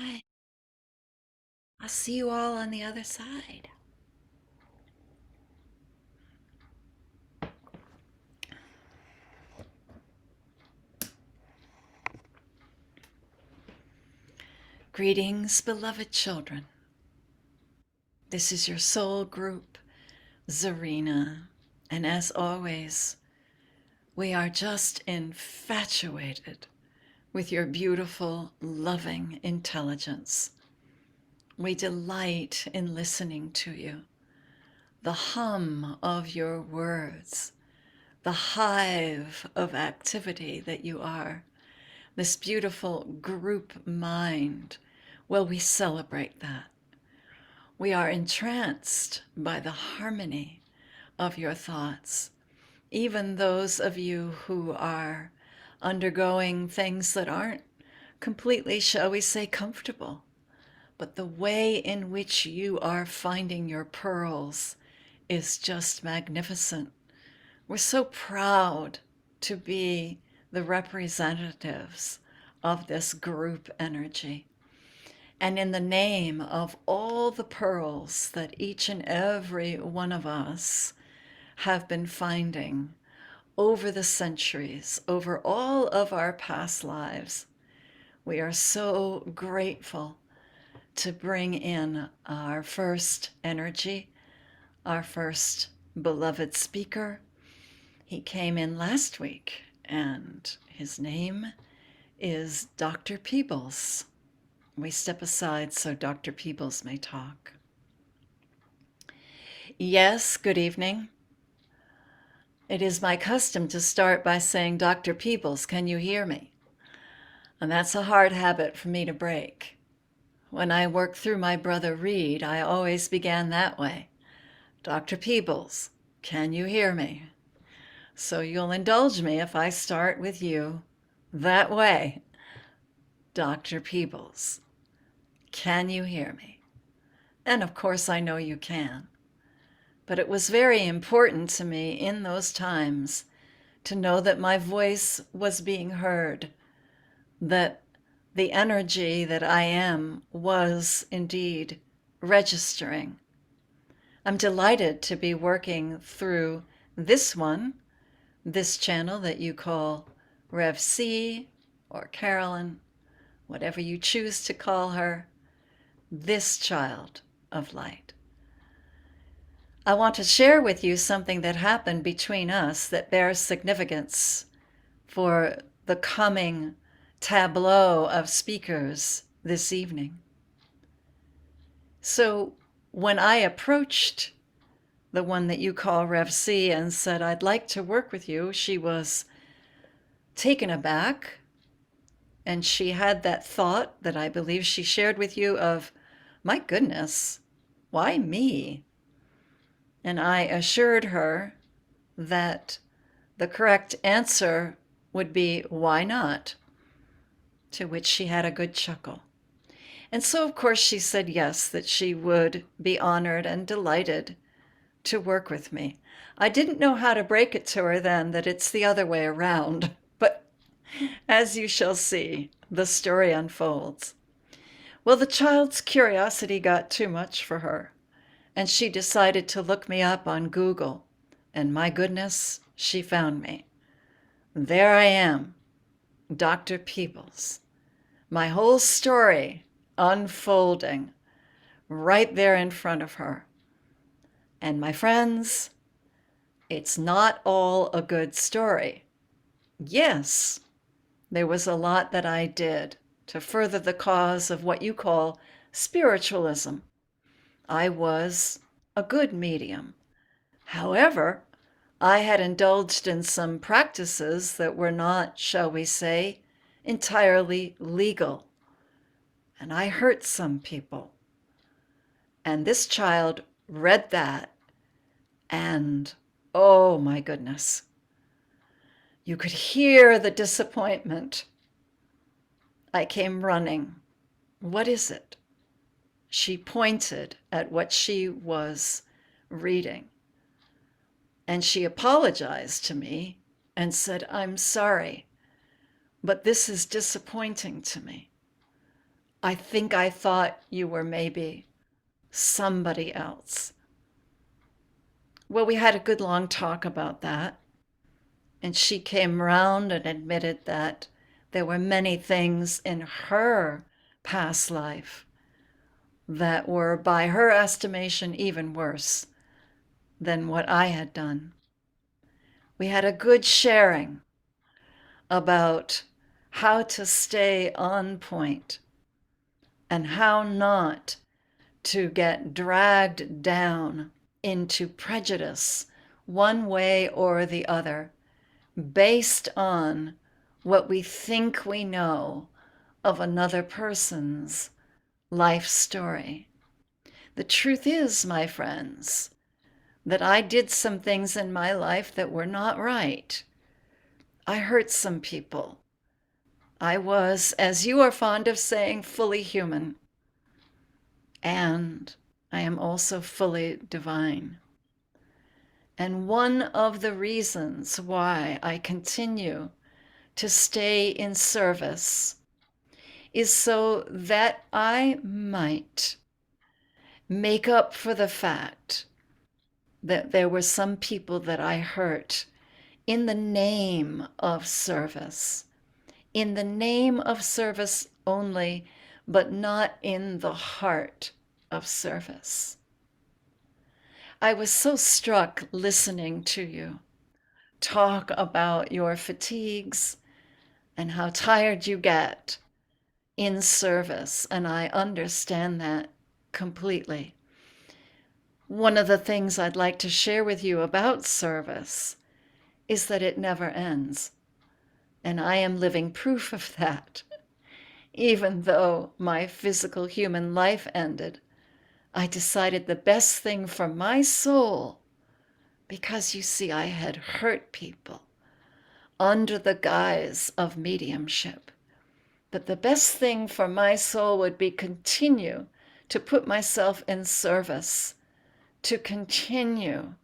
Hi. I'll see you all on the other side. Greetings, beloved children. This is your soul group, Zarina. And as always, we are just infatuated with your beautiful, loving intelligence. We delight in listening to you, the hum of your words, the hive of activity that you are, this beautiful group mind. Well, we celebrate that. We are entranced by the harmony of your thoughts, even those of you who are undergoing things that aren't completely, shall we say, comfortable. But the way in which you are finding your pearls is just magnificent. We're so proud to be the representatives of this group energy. And in the name of all the pearls that each and every one of us have been finding over the centuries, over all of our past lives, we are so grateful to bring in our first energy, our first beloved speaker. He came in last week, and his name is Dr. Peebles. We step aside so Dr. Peebles may talk. Yes, good evening. It is my custom to start by saying, Dr. Peebles, can you hear me? And that's a hard habit for me to break. When I worked through my brother Reed, I always began that way. Dr. Peebles, can you hear me? So you'll indulge me if I start with you that way. Dr. Peebles, can you hear me? And of course I know you can. But it was very important to me in those times to know that my voice was being heard, that the energy that I am was indeed registering. I'm delighted to be working through this one, this channel that you call Rev C or Carolyn, whatever you choose to call her, this child of light. I want to share with you something that happened between us that bears significance for the coming tableau of speakers this evening. So when I approached the one that you call Rev C and said, I'd like to work with you, she was taken aback. And she had that thought that I believe she shared with you of, my goodness, why me? And I assured her that the correct answer would be, why not? To which she had a good chuckle. And so, of course, she said yes, that she would be honored and delighted to work with me. I didn't know how to break it to her then that it's the other way around, but as you shall see, the story unfolds. Well, the child's curiosity got too much for her, and she decided to look me up on Google. And my goodness, she found me. There I am, Dr. Peebles. My whole story unfolding right there in front of her. And my friends, it's not all a good story. Yes, there was a lot that I did to further the cause of what you call spiritualism. I was a good medium. However, I had indulged in some practices that were not, shall we say, entirely legal. And I hurt some people. And this child read that, and oh my goodness, you could hear the disappointment. I came running. What is it? She pointed at what she was reading. And she apologized to me and said, I'm sorry, but this is disappointing to me. I think I thought you were maybe somebody else. Well, we had a good long talk about that. And she came round and admitted that there were many things in her past life that were, by her estimation, even worse than what I had done. We had a good sharing about how to stay on point and how not to get dragged down into prejudice one way or the other based on what we think we know of another person's life story. The truth is, my friends, that I did some things in my life that were not right. I hurt some people. I was, as you are fond of saying, fully human. And I am also fully divine. And one of the reasons why I continue to stay in service is so that I might make up for the fact that there were some people that I hurt in the name of service, in the name of service only, but not in the heart of service. I was so struck listening to you talk about your fatigues and how tired you get in service, and I understand that completely. One of the things I'd like to share with you about service is that it never ends, and I am living proof of that. Even though my physical human life ended, I decided the best thing for my soul, because you see, I had hurt people under the guise of mediumship, that the best thing for my soul would be continue to put myself in service, to continue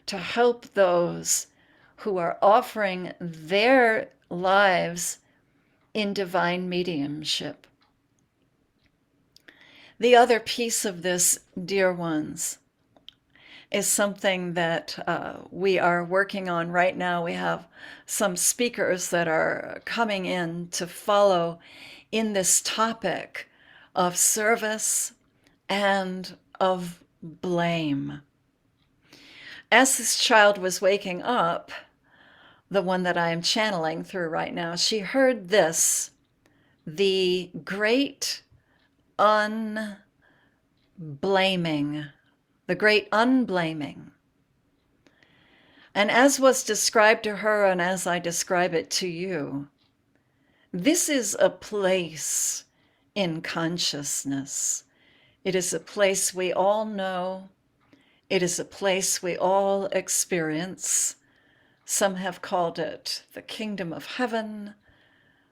to help those who are offering their lives in divine mediumship. The other piece of this, dear ones, is something that we are working on right now. We have some speakers that are coming in to follow in this topic of service and of blame. As this child was waking up, the one that I am channeling through right now, she heard this: the great unblaming, the great unblaming. And as was described to her, and as I describe it to you, this is a place in consciousness. It is a place we all know. It is a place we all experience. Some have called it the kingdom of heaven.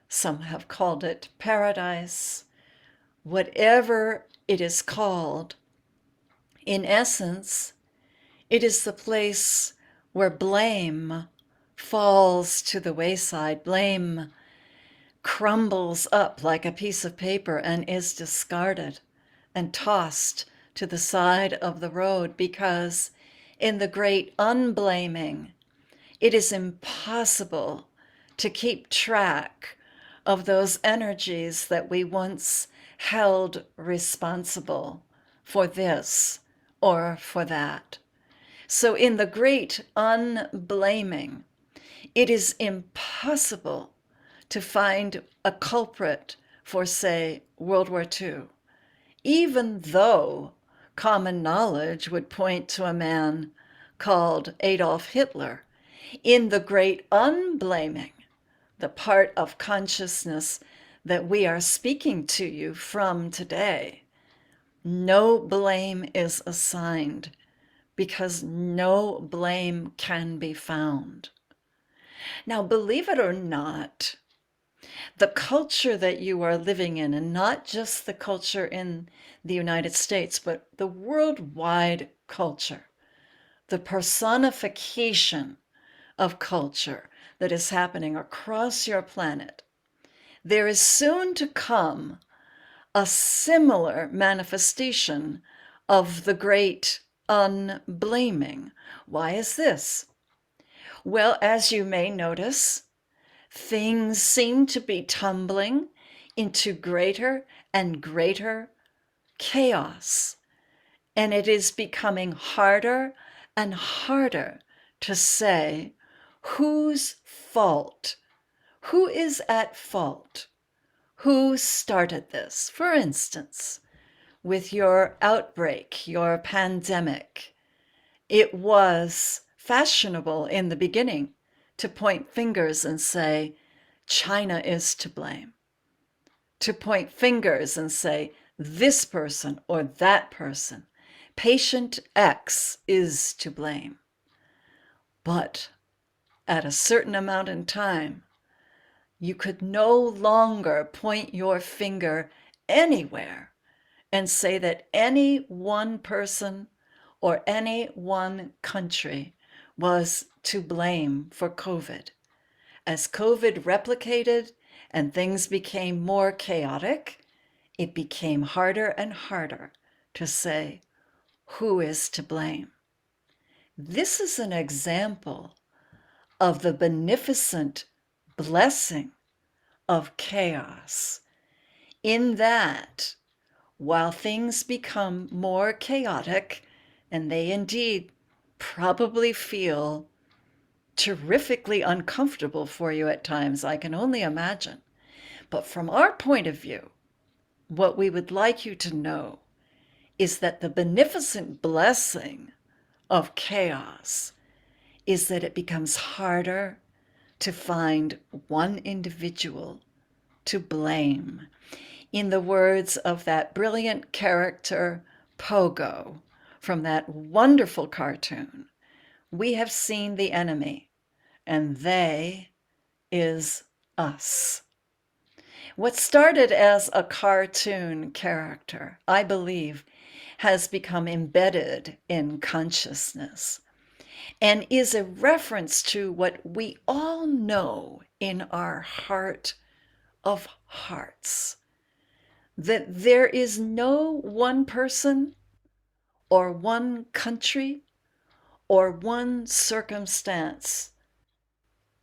Some have called it paradise. Whatever it is called, in essence, it is the place where blame falls to the wayside. Blame crumbles up like a piece of paper and is discarded and tossed to the side of the road, because in the great unblaming, it is impossible to keep track of those energies that we once held responsible for this or for that. So in the great unblaming, it is impossible to find a culprit for, say, World War II, even though common knowledge would point to a man called Adolf Hitler. In the great unblaming, the part of consciousness that we are speaking to you from today, no blame is assigned, because no blame can be found. Now, believe it or not, the culture that you are living in, and not just the culture in the United States, but the worldwide culture, the personification of culture that is happening across your planet, there is soon to come a similar manifestation of the great unblaming. Why is this? Well, as you may notice, things seem to be tumbling into greater and greater chaos, and it is becoming harder and harder to say whose fault, who is at fault, who started this. For instance, with your outbreak, your pandemic, it was fashionable in the beginning to point fingers and say, China is to blame, to point fingers and say, this person or that person, patient X is to blame. But at a certain amount in time, you could no longer point your finger anywhere and say that any one person or any one country was to blame for COVID. As COVID replicated and things became more chaotic, it became harder and harder to say who is to blame. This is an example of the beneficent blessing of chaos, in that while things become more chaotic, and they indeed probably feel terrifically uncomfortable for you at times, I can only imagine. But from our point of view, what we would like you to know is that the beneficent blessing of chaos is that it becomes harder to find one individual to blame. In the words of that brilliant character, Pogo, from that wonderful cartoon, we have seen the enemy, and they is us. What started as a cartoon character, I believe, has become embedded in consciousness and is a reference to what we all know in our heart of hearts, that there is no one person or one country or one circumstance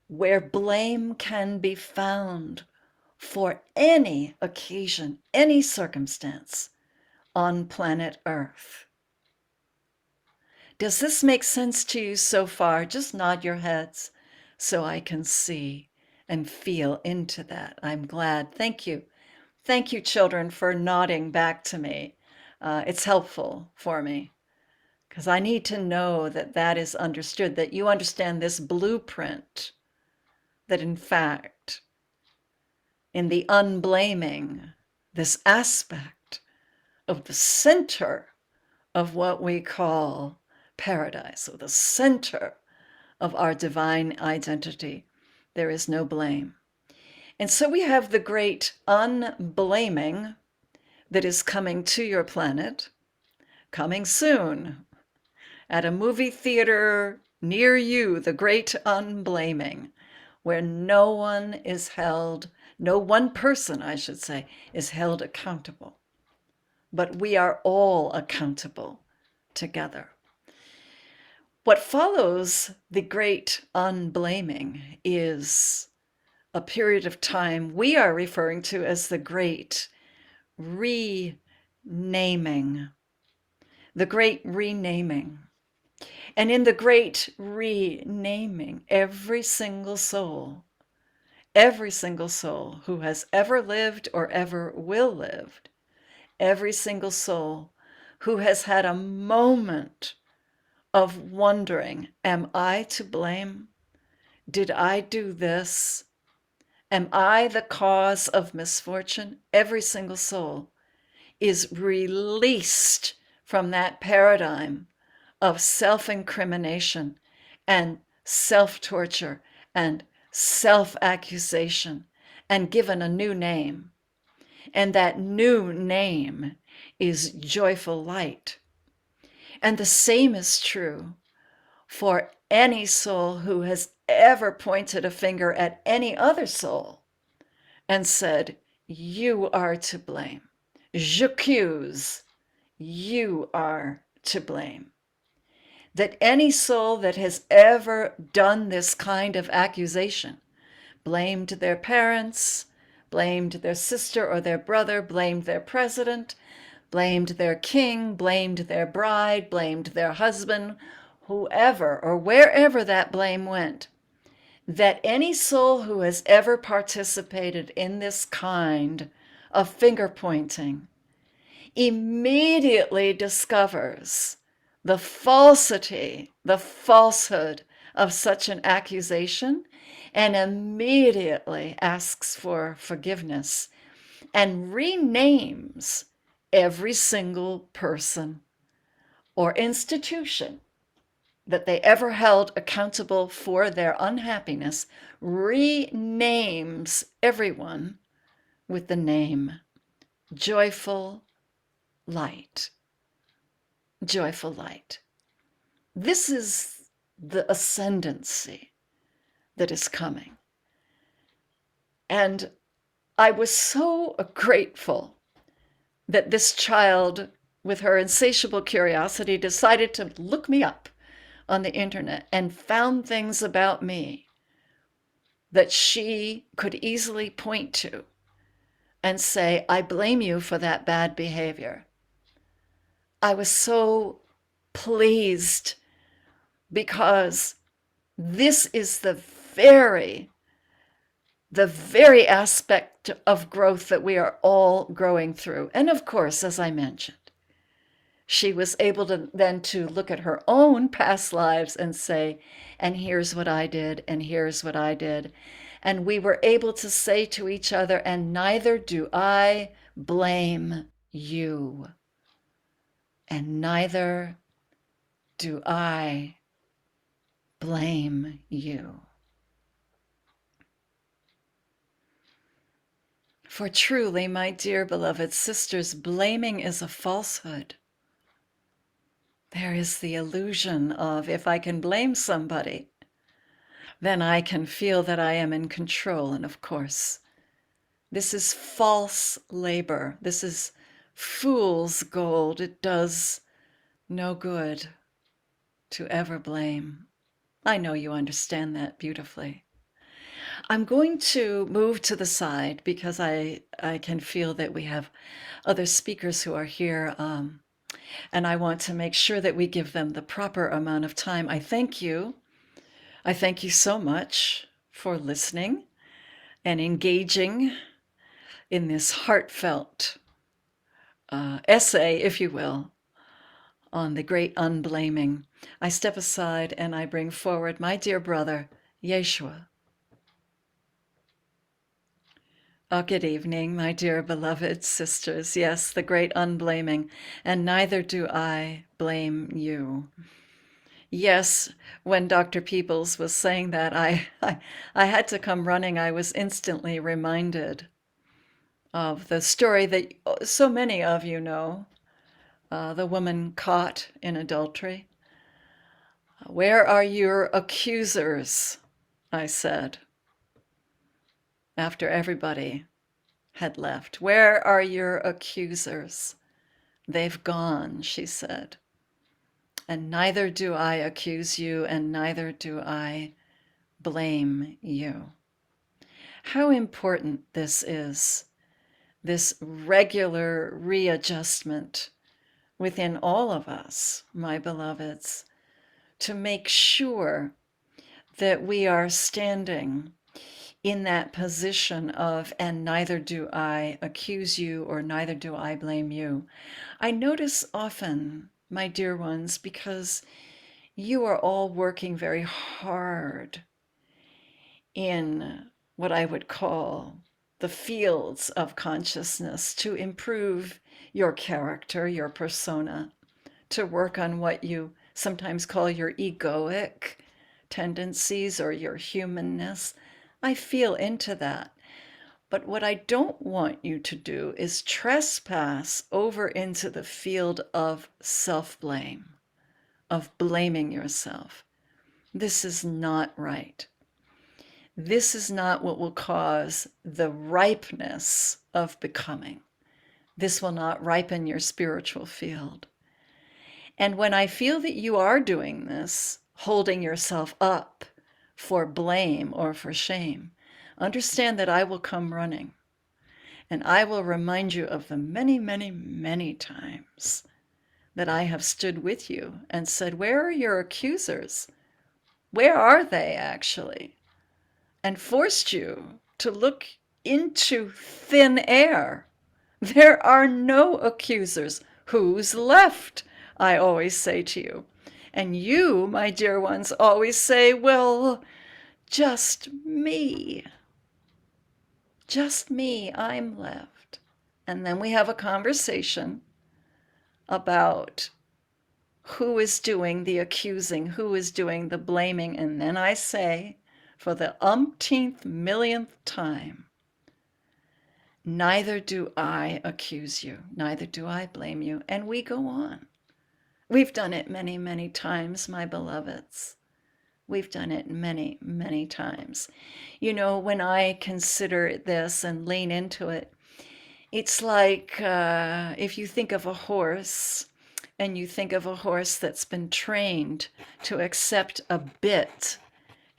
where blame can be found for any occasion, any circumstance on planet Earth. Does this make sense to you so far? Just nod your heads so I can see and feel into that. I'm glad. Thank you. Thank you, children, for nodding back to me. It's helpful for me because I need to know that that is understood, that you understand this blueprint, that in fact, in the unblaming, this aspect of the center of what we call paradise, or the center of our divine identity, there is no blame. And so we have the great unblaming that is coming to your planet, coming soon, at a movie theater near you, the great unblaming, where no one is held, no one person, I should say, is held accountable. But we are all accountable together. What follows the great unblaming is a period of time we are referring to as the great renaming. The great renaming. And in the great renaming, every single soul who has ever lived or ever will live, every single soul who has had a moment of wondering, am I to blame? Did I do this? Am I the cause of misfortune? Every single soul is released from that paradigm of self-incrimination and self-torture and self-accusation, and given a new name. And that new name is joyful light. And the same is true for any soul who has ever pointed a finger at any other soul and said, you are to blame. J'accuse, you are to blame. That any soul that has ever done this kind of accusation, blamed their parents, blamed their sister or their brother, blamed their president, blamed their king, blamed their bride, blamed their husband, whoever or wherever that blame went, that any soul who has ever participated in this kind of finger pointing immediately discovers the falsity, the falsehood of such an accusation, and immediately asks for forgiveness and renames every single person or institution that they ever held accountable for their unhappiness, renames everyone with the name Joyful Light. Joyful Light. This is the ascendancy that is coming. And I was so grateful that this child, with her insatiable curiosity, decided to look me up on the internet and found things about me that she could easily point to and say, I blame you for that bad behavior. I was so pleased because this is the very aspect of growth that we are all growing through. And of course, as I mentioned, she was able to then to look at her own past lives and say, and here's what I did, and here's what I did. And we were able to say to each other, and neither do I blame you. And neither do I blame you. For truly, my dear beloved sisters, blaming is a falsehood. There is the illusion of, if I can blame somebody, then I can feel that I am in control. And of course, this is false labor. This is fool's gold. It does no good to ever blame. I know you understand that beautifully. I'm going to move to the side because I can feel that we have other speakers who are here, and I want to make sure that we give them the proper amount of time. I thank you. I thank you so much for listening and engaging in this heartfelt essay, if you will, on the great unblaming. I step aside and I bring forward my dear brother, Yeshua. Oh, good evening, my dear beloved sisters. Yes, the great unblaming, and neither do I blame you. Yes, when Dr. Peoples was saying that, I had to come running. I was instantly reminded of the story that so many of you know, the woman caught in adultery. Where are your accusers? I said, after everybody had left. Where are your accusers? They've gone, she said. And neither do I accuse you, and neither do I blame you. How important this is, this regular readjustment within all of us, my beloveds, to make sure that we are standing in that position of, and neither do I accuse you or neither do I blame you. I notice often, my dear ones, because you are all working very hard in what I would call the fields of consciousness to improve your character, your persona, to work on what you sometimes call your egoic tendencies or your humanness. I feel into that. But what I don't want you to do is trespass over into the field of self-blame, of blaming yourself. This is not right. This is not what will cause the ripeness of becoming. This will not ripen your spiritual field. And when I feel that you are doing this, holding yourself up for blame or for shame, understand that I will come running and I will remind you of the many, many, many times that I have stood with you and said, where are your accusers? Where are they actually? And forced you to look into thin air. There are no accusers. Who's left? I always say to you. And you, my dear ones, always say, well, just me. Just me, I'm left. And then we have a conversation about who is doing the accusing, who is doing the blaming. And then I say, for the umpteenth millionth time, neither do I accuse you, neither do I blame you. And we go on. We've done it many, many times, my beloveds. We've done it many, many times. You know, when I consider this and lean into it, it's like if you think of a horse and you think of a horse that's been trained to accept a bit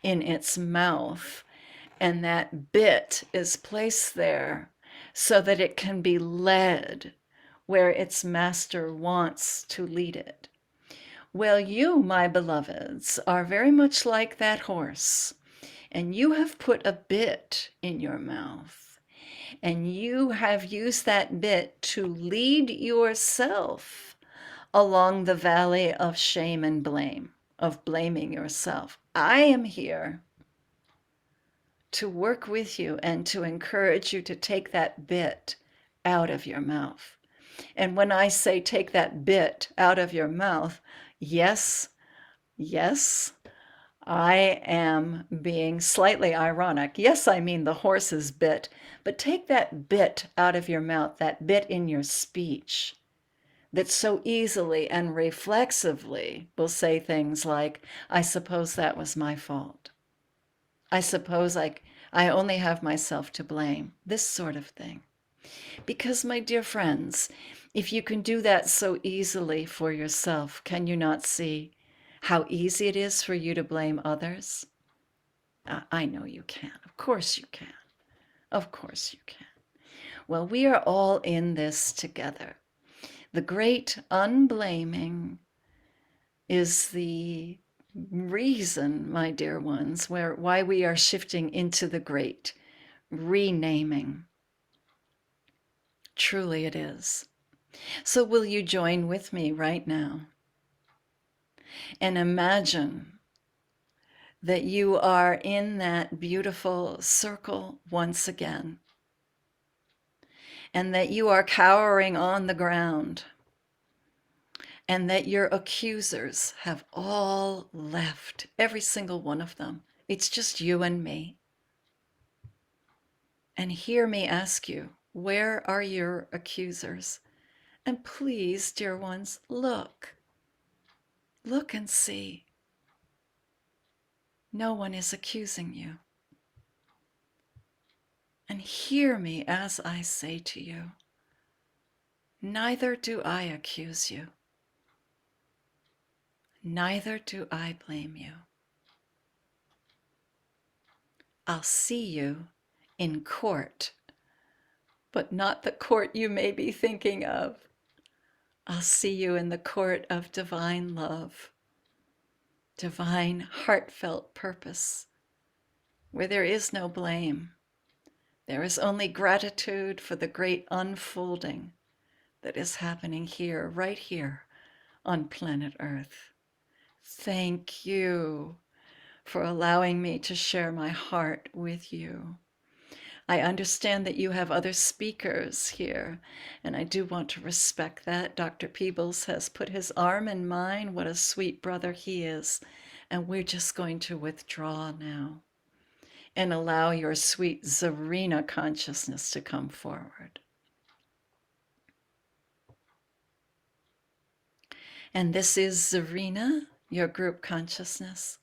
in its mouth, and that bit is placed there so that it can be led where its master wants to lead it. Well, you, my beloveds, are very much like that horse, and you have put a bit in your mouth, and you have used that bit to lead yourself along the valley of shame and blame, of blaming yourself. I am here to work with you and to encourage you to take that bit out of your mouth. And when I say take that bit out of your mouth, yes, I am being slightly ironic. Yes, I mean the horse's bit, but take that bit out of your mouth, that bit in your speech that so easily and reflexively will say things like, I suppose that was my fault. I suppose I only have myself to blame, this sort of thing. Because, my dear friends, if you can do that so easily for yourself, can you not see how easy it is for you to blame others? I know you can. Of course you can. Of course you can. Well, we are all in this together. The great unblaming is the reason, my dear ones, why we are shifting into the great renaming. Truly it is. So will you join with me right now and imagine that you are in that beautiful circle once again, and that you are cowering on the ground, and that your accusers have all left, every single one of them. It's just you and me. And hear me ask you, where are your accusers? And please, dear ones, look and see. No one is accusing you. And hear me as I say to you, neither do I accuse you. Neither do I blame you. I'll see you in court, but not the court you may be thinking of. I'll see you in the court of divine love, divine heartfelt purpose, where there is no blame. There is only gratitude for the great unfolding that is happening here, right here on planet Earth. Thank you for allowing me to share my heart with you. I understand that you have other speakers here, and I do want to respect that. Dr. Peebles has put his arm in mine. What a sweet brother he is. And we're just going to withdraw now and allow your sweet Zarina consciousness to come forward. And this is Zarina, your group consciousness.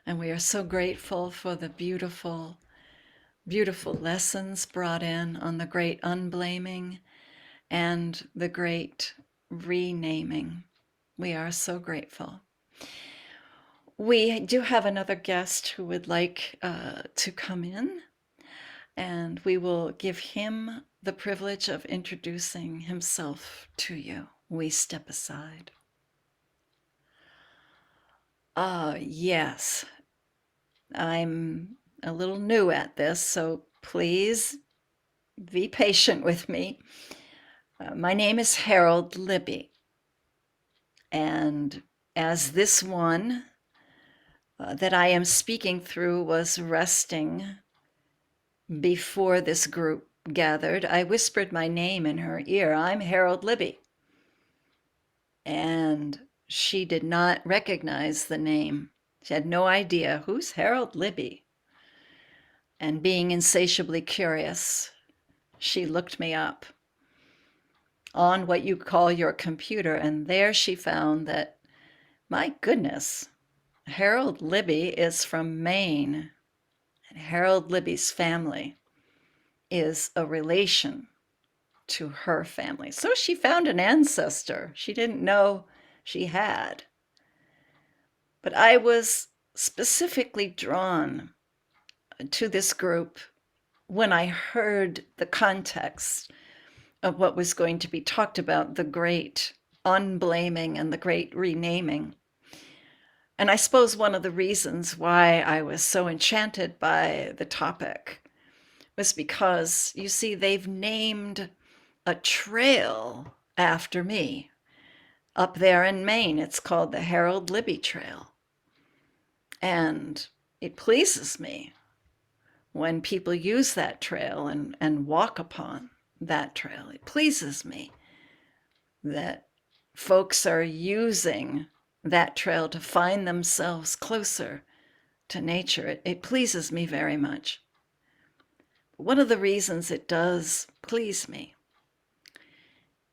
And we are so grateful for the beautiful, beautiful lessons brought in on the great unblaming and the great renaming. We are so grateful. We do have another guest who would like to come in, and we will give him the privilege of introducing himself to you. We step aside. Yes, I'm a little new at this, so please be patient with me. My name is Harold Libby, and as this one that I am speaking through was resting before this group gathered, I whispered my name in her ear. I'm Harold Libby. And she did not recognize the name. She had no idea who's Harold Libby. And being insatiably curious, she looked me up on what you call your computer, and there she found that, my goodness, Harold Libby is from Maine, and Harold Libby's family is a relation to her family. So she found an ancestor she didn't know she had. But I was specifically drawn to this group when I heard the context of what was going to be talked about, the great unblaming and the great renaming. And I suppose one of the reasons why I was so enchanted by the topic was because, you see, they've named a trail after me. Up there in Maine, it's called the Harold Libby Trail. And it pleases me when people use that trail and walk upon that trail. It pleases me that folks are using that trail to find themselves closer to nature. It pleases me very much. One of the reasons it does please me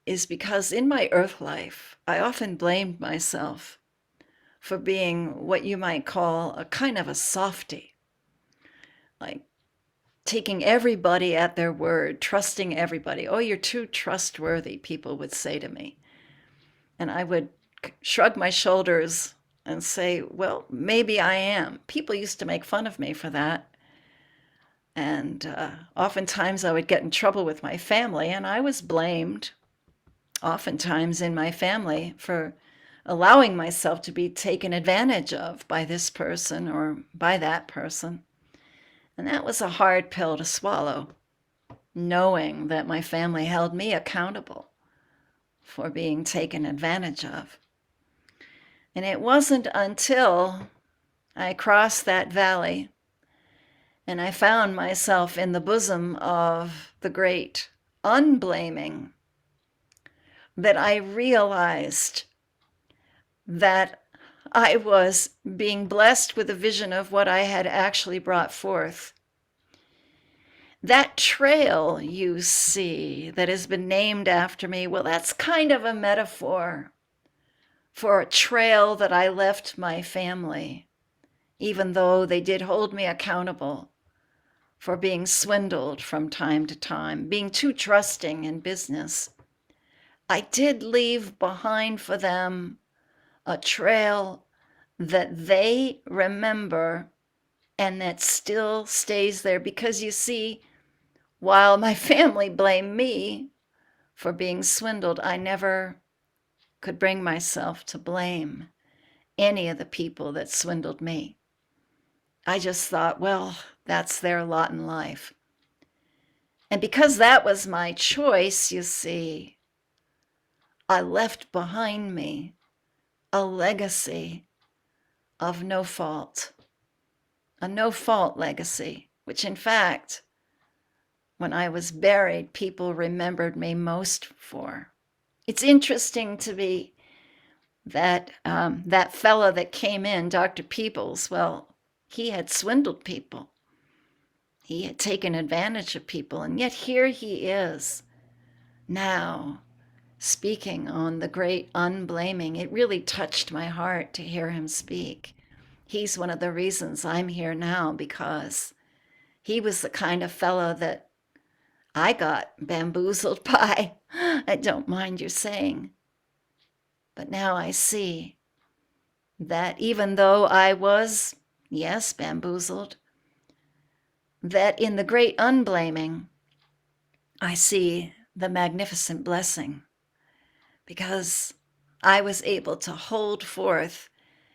is because in my earth life, I often blamed myself for being what you might call a kind of a softie, like taking everybody at their word, trusting everybody. Oh, you're too trustworthy, people would say to me. And I would shrug my shoulders and say, well, maybe I am. People used to make fun of me for that. And oftentimes I would get in trouble with my family, and I was blamed oftentimes in my family for allowing myself to be taken advantage of by this person or by that person. And that was a hard pill to swallow, knowing that my family held me accountable for being taken advantage of. And it wasn't until I crossed that valley and I found myself in the bosom of the great unblaming that I realized that I was being blessed with a vision of what I had actually brought forth. That trail you see that has been named after me, well, that's kind of a metaphor for a trail that I left my family, even though they did hold me accountable for being swindled from time to time, being too trusting in business. I did leave behind for them a trail that they remember and that still stays there. Because you see, while my family blamed me for being swindled, I never could bring myself to blame any of the people that swindled me. I just thought, well, that's their lot in life. And because that was my choice, you see, I left behind me a legacy of no fault, a no fault legacy, which in fact, when I was buried, people remembered me most for. It's interesting to me that that fellow that came in, Dr. Peebles, well, he had swindled people. He had taken advantage of people, and yet here he is now speaking on the great unblaming. It really touched my heart to hear him speak. He's one of the reasons I'm here now, because he was the kind of fellow that I got bamboozled by, I don't mind you saying. But now I see that even though I was, yes, bamboozled, that in the great unblaming, I see the magnificent blessing because I was able to hold forth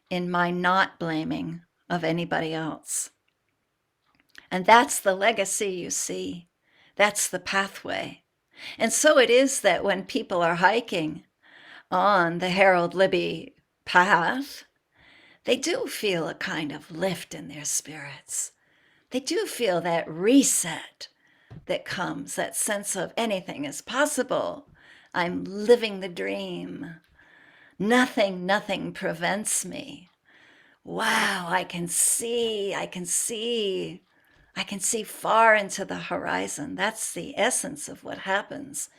in my not blaming of anybody else. And that's the legacy, you see. That's the pathway. And so it is that when people are hiking on the Harold Libby path, they do feel a kind of lift in their spirits. They do feel that reset that comes, that sense of anything is possible. I'm living the dream. Nothing prevents me. Wow, I can see far into the horizon. That's the essence of what happens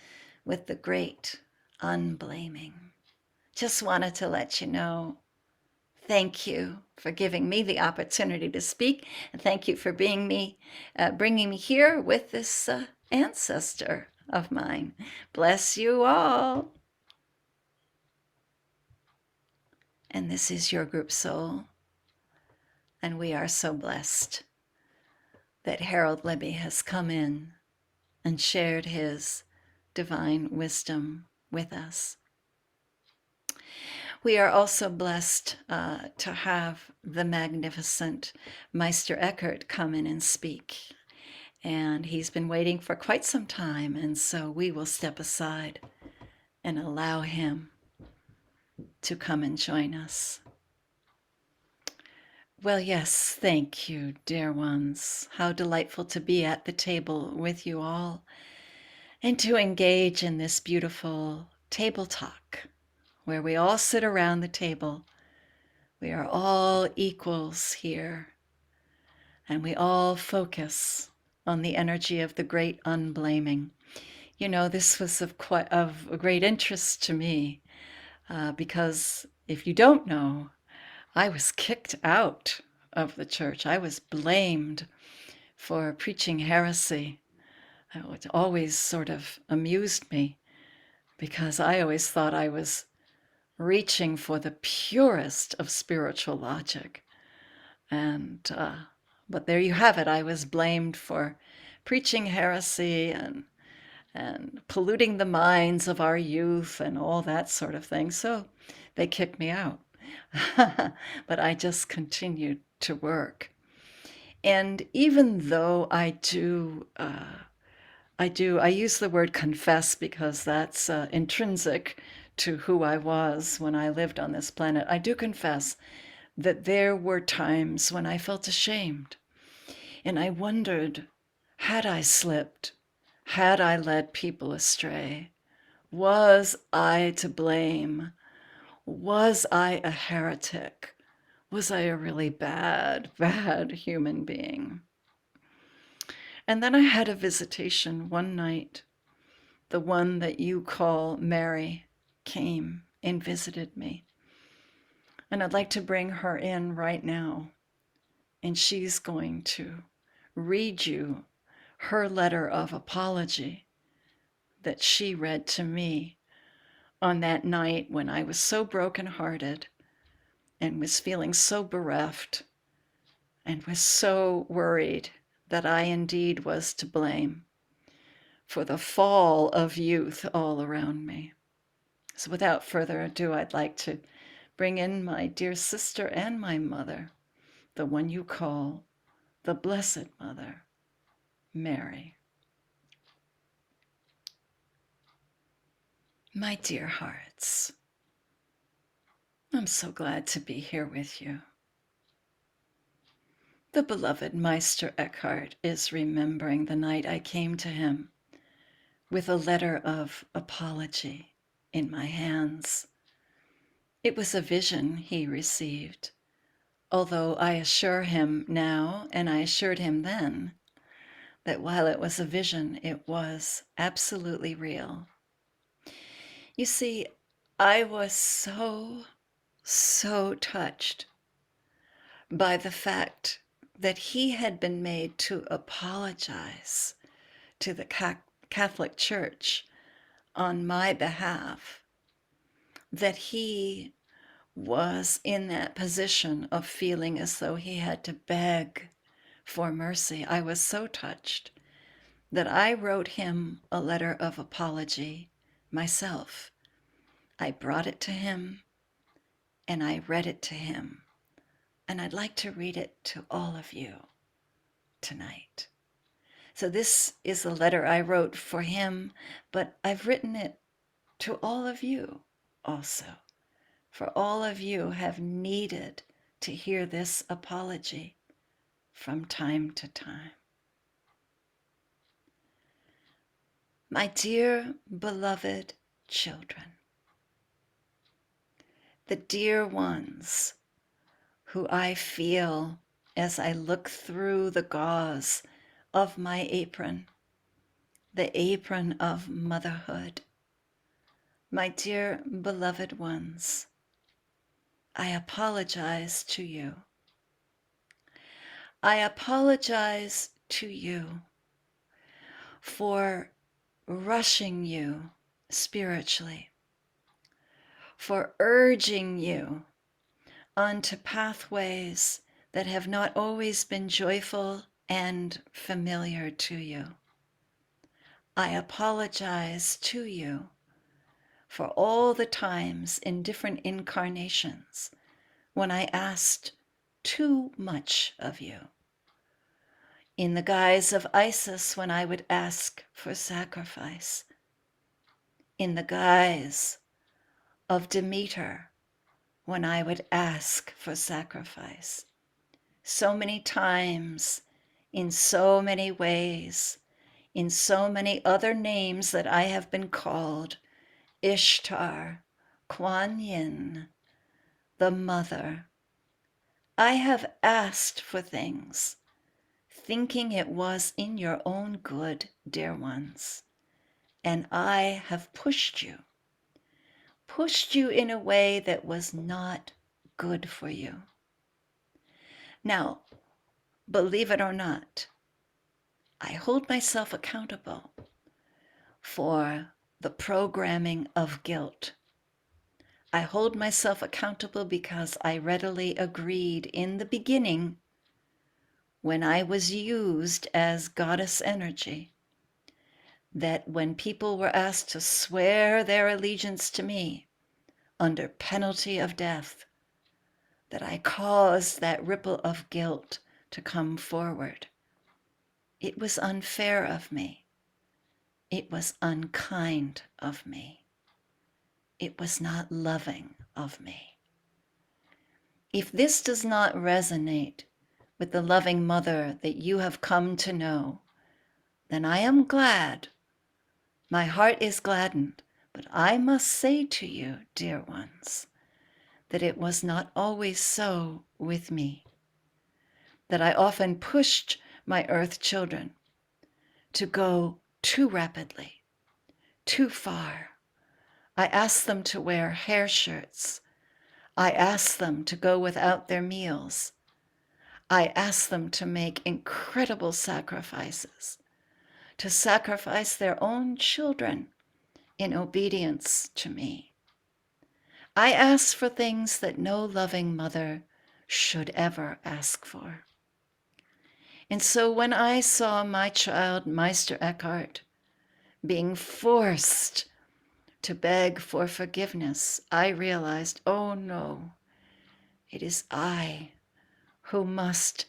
with the great unblaming. Just wanted to let you know. Thank you for giving me the opportunity to speak, and thank you for bringing me here with this ancestor of mine. Bless you all. And this is your group soul, and we are so blessed that Harold Libby has come in and shared his divine wisdom with us. We are also blessed to have the magnificent Meister Eckhart come in and speak. And he's been waiting for quite some time, and so we will step aside and allow him to come and join us. Well, yes, thank you, dear ones. How delightful to be at the table with you all and to engage in this beautiful table talk where we all sit around the table. We are all equals here, and we all focus on the energy of the great unblaming. You know, this was of great interest to me because if you don't know, I was kicked out of the church. I was blamed for preaching heresy. It always sort of amused me because I always thought I was reaching for the purest of spiritual logic. And but there you have it. I was blamed for preaching heresy and polluting the minds of our youth and all that sort of thing. So they kicked me out. But I just continued to work. And even though I use the word confess because that's intrinsic to who I was when I lived on this planet. I do confess that there were times when I felt ashamed. And I wondered, had I slipped? Had I led people astray? Was I to blame? Was I a heretic? Was I a really bad human being? And then I had a visitation one night. The one that you call Mary came and visited me. And I'd like to bring her in right now. And she's going to read you her letter of apology that she read to me on that night when I was so brokenhearted and was feeling so bereft and was so worried that I indeed was to blame for the fall of youth all around me. So without further ado, I'd like to bring in my dear sister and my mother, the one you call the Blessed Mother, Mary. My dear hearts, I'm so glad to be here with you. The beloved Meister Eckhart is remembering the night I came to him with a letter of apology in my hands. It was a vision he received, although I assure him now, and I assured him then, that while it was a vision, it was absolutely real. You see, I was so touched by the fact that he had been made to apologize to the Catholic Church on my behalf, that he was in that position of feeling as though he had to beg for mercy. I was so touched that I wrote him a letter of apology myself. I brought it to him and I read it to him. And I'd like to read it to all of you tonight. So this is a letter I wrote for him, but I've written it to all of you also. For all of you have needed to hear this apology from time to time. My dear beloved children, the dear ones who I feel as I look through the gauze of my apron, the apron of motherhood, my dear beloved ones, I apologize to you. I apologize to you for rushing you spiritually, for urging you onto pathways that have not always been joyful and familiar to you. I apologize to you for all the times in different incarnations when I asked too much of you. In the guise of Isis, when I would ask for sacrifice. In the guise of Demeter, when I would ask for sacrifice. So many times, in so many ways, in so many other names that I have been called, Ishtar, Kuan Yin, the Mother. I have asked for things, thinking it was in your own good, dear ones, and I have pushed you in a way that was not good for you. Now, believe it or not, I hold myself accountable for the programming of guilt. I hold myself accountable because I readily agreed in the beginning, when I was used as goddess energy, that when people were asked to swear their allegiance to me under penalty of death, that I caused that ripple of guilt to come forward. It was unfair of me. It was unkind of me. It was not loving of me. If this does not resonate with the loving mother that you have come to know, then I am glad. My heart is gladdened, but I must say to you, dear ones, that it was not always so with me, that I often pushed my earth children to go too rapidly, too far. I asked them to wear hair shirts. I asked them to go without their meals. I asked them to make incredible sacrifices, to sacrifice their own children in obedience to me. I asked for things that no loving mother should ever ask for. And so when I saw my child, Meister Eckhart, being forced to beg for forgiveness, I realized, oh no, it is I who must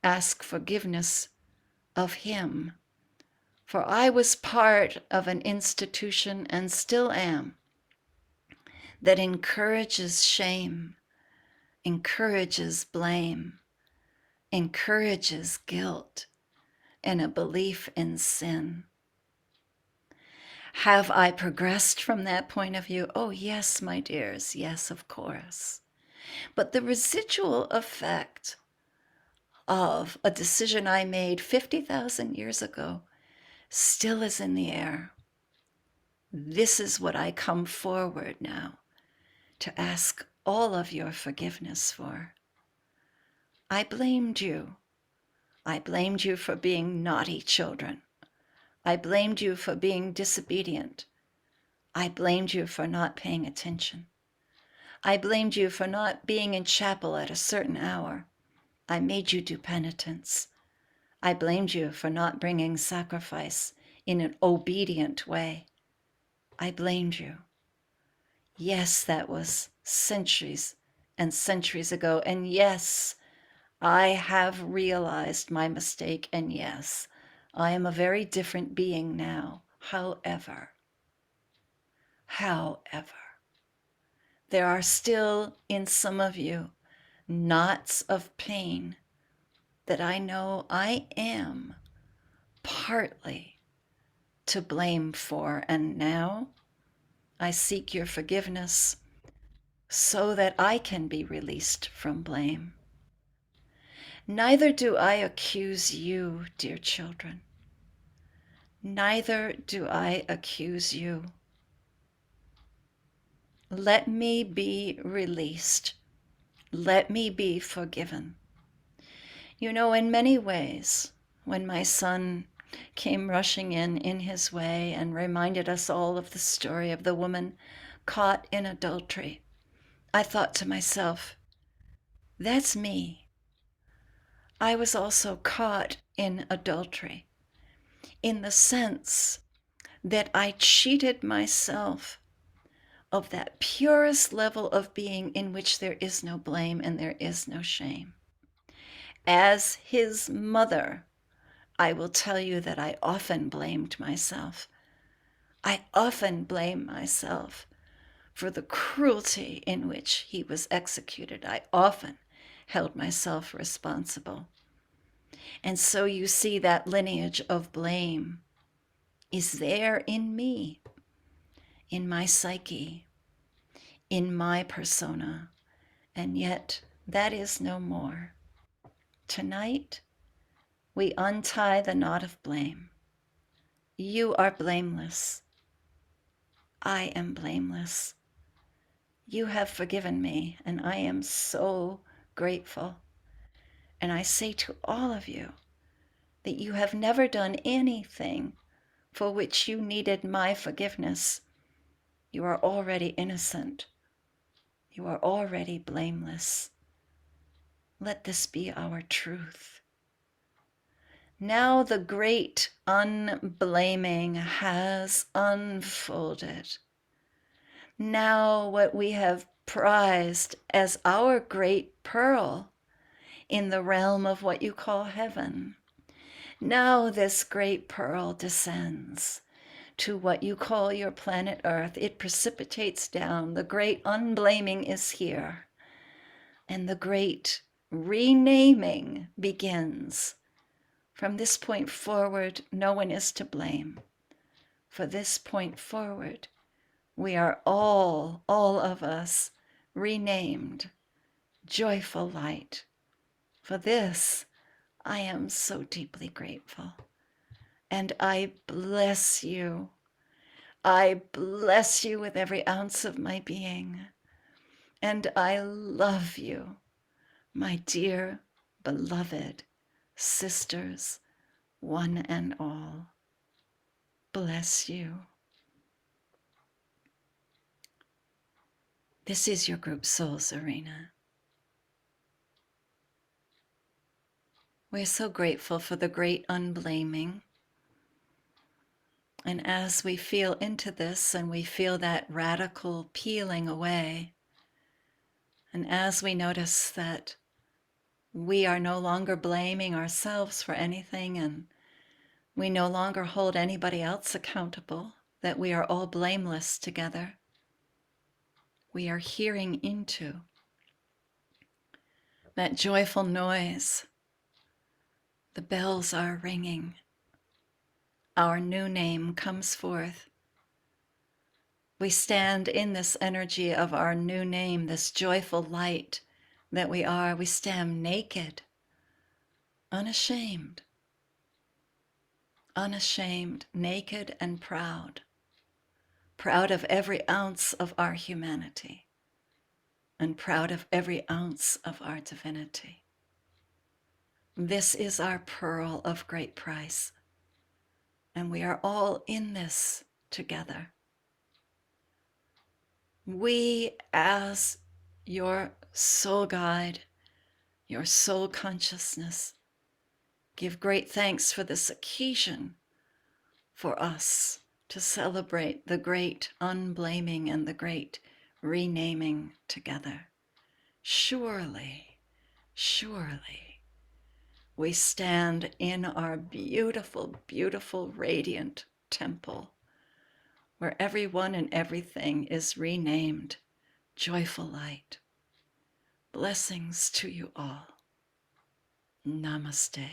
ask forgiveness of him. For I was part of an institution, and still am, that encourages shame, encourages blame, encourages guilt, and a belief in sin. Have I progressed from that point of view? Oh, yes, my dears, yes, of course. But the residual effect of a decision I made 50,000 years ago still is in the air. This is what I come forward now to ask all of your forgiveness for. I blamed you. I blamed you for being naughty children. I blamed you for being disobedient. I blamed you for not paying attention. I blamed you for not being in chapel at a certain hour. I made you do penitence. I blamed you for not bringing sacrifice in an obedient way. I blamed you. Yes, that was centuries and centuries ago. And yes, I have realized my mistake. And yes, I am a very different being now. However, there are still in some of you knots of pain that I know I am partly to blame for. And now I seek your forgiveness so that I can be released from blame. Neither do I accuse you, dear children. Neither do I accuse you. Let me be released. Let me be forgiven. You know, in many ways, when my son came rushing in his way and reminded us all of the story of the woman caught in adultery, I thought to myself, that's me. I was also caught in adultery, in the sense that I cheated myself of that purest level of being in which there is no blame and there is no shame. As his mother, I will tell you that I often blamed myself. I often blame myself for the cruelty in which he was executed. I often held myself responsible. And so you see that lineage of blame is there in me, in my psyche, in my persona, and yet that is no more. Tonight, we untie the knot of blame. You are blameless. I am blameless. You have forgiven me, and I am so grateful. And I say to all of you that you have never done anything for which you needed my forgiveness. You are already innocent. You are already blameless. Let this be our truth. Now the great unblaming has unfolded. Now what we have prized as our great pearl in the realm of what you call heaven, now this great pearl descends to what you call your planet Earth. It precipitates down. The great unblaming is here. And the great renaming begins. From this point forward, no one is to blame. For this point forward, we are all of us, renamed joyful light. For this, I am so deeply grateful. And I bless you. I bless you with every ounce of my being. And I love you, my dear, beloved sisters, one and all. Bless you. This is your group Souls Arena. We're so grateful for the great unblaming. And as we feel into this and we feel that radical peeling away, and as we notice that we are no longer blaming ourselves for anything and we no longer hold anybody else accountable, that we are all blameless together, we are hearing into that joyful noise. The bells are ringing. Our new name comes forth. We stand in this energy of our new name, this joyful light that we are. We stand naked, unashamed, naked and proud, proud of every ounce of our humanity and proud of every ounce of our divinity. This is our pearl of great price. and we are all in this together. We, as your soul guide, your soul consciousness, give great thanks for this occasion for us to celebrate the great unblaming and the great renaming together. Surely, surely, we stand in our beautiful, beautiful, radiant temple where everyone and everything is renamed joyful light. Blessings to you all. Namaste.